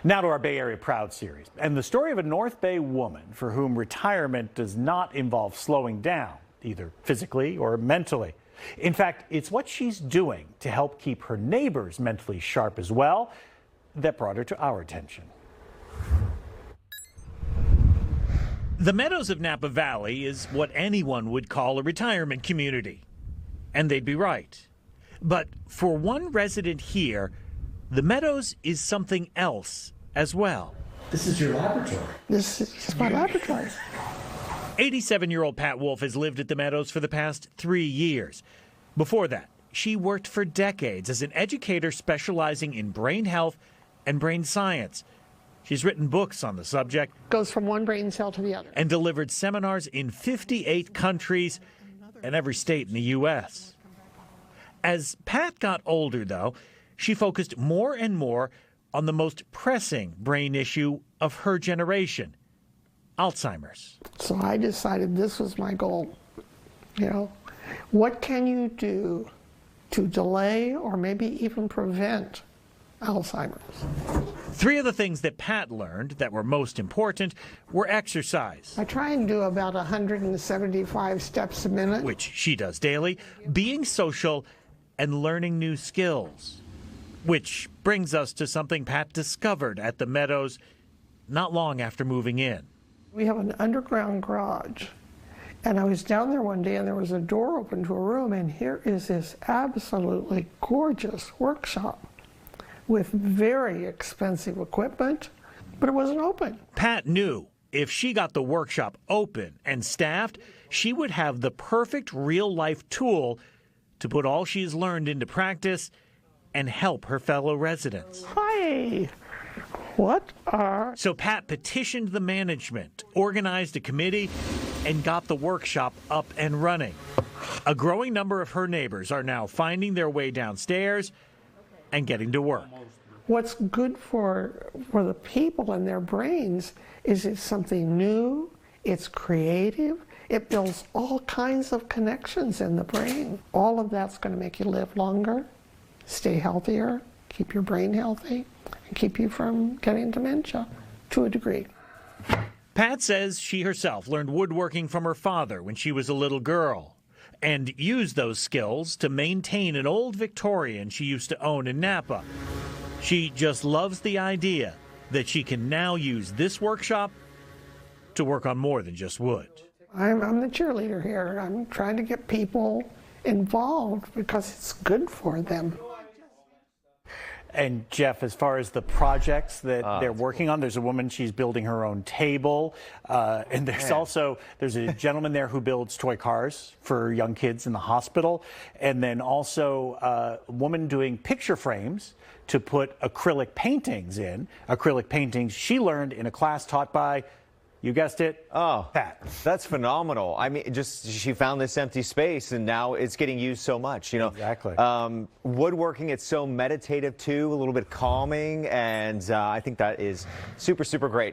Now to our Bay Area Proud series, and the story of a North Bay woman for whom retirement does not involve slowing down, either physically or mentally. In fact, it's what she's doing to help keep her neighbors mentally sharp as well that brought her to our attention. The Meadows of Napa Valley is what anyone would call a retirement community. And they'd be right. But for one resident here, the Meadows is something else as well. This is your laboratory. This is my laboratory. 87-year-old Pat Wolfe has lived at the Meadows for the past 3 years. Before that, she worked for decades as an educator specializing in brain health and brain science. She's written books on the subject. Goes from one brain cell to the other. And delivered seminars in 58 countries and every state in the U.S. As Pat got older, though, she focused more and more on the most pressing brain issue of her generation, Alzheimer's. So I decided this was my goal. What can you do to delay or maybe even prevent Alzheimer's? 3 of the things that Pat learned that were most important were exercise. I try and do about 175 steps a minute. Which she does daily, being social, and learning new skills. Which brings us to something Pat discovered at the Meadows not long after moving in. We have an underground garage. And I was down there one day and there was a door open to a room, and here is this absolutely gorgeous workshop with very expensive equipment, but it wasn't open. Pat knew if she got the workshop open and staffed, she would have the perfect real-life tool to put all she's learned into practice and help her fellow residents. Hi! So Pat petitioned the management, organized a committee, and got the workshop up and running. A growing number of her neighbors are now finding their way downstairs and getting to work. What's good for the people and their brains is it's something new, it's creative, it builds all kinds of connections in the brain. All of that's going to make you live longer, stay healthier, keep your brain healthy, and keep you from getting dementia to a degree. Pat says she herself learned woodworking from her father when she was a little girl and used those skills to maintain an old Victorian she used to own in Napa. She just loves the idea that she can now use this workshop to work on more than just wood. I'm the cheerleader here. I'm trying to get people involved because it's good for them. And Jeff, as far as the projects that they're working on, there's a woman, she's building her own table. And there's a gentleman there who builds toy cars for young kids in the hospital. And then also a woman doing picture frames to put acrylic paintings in. Acrylic paintings she learned in a class taught by, you guessed it, Pat. That's phenomenal. I mean, just she found this empty space and now it's getting used so much, Exactly. Woodworking, it's so meditative too, a little bit calming, and I think that is super, super great.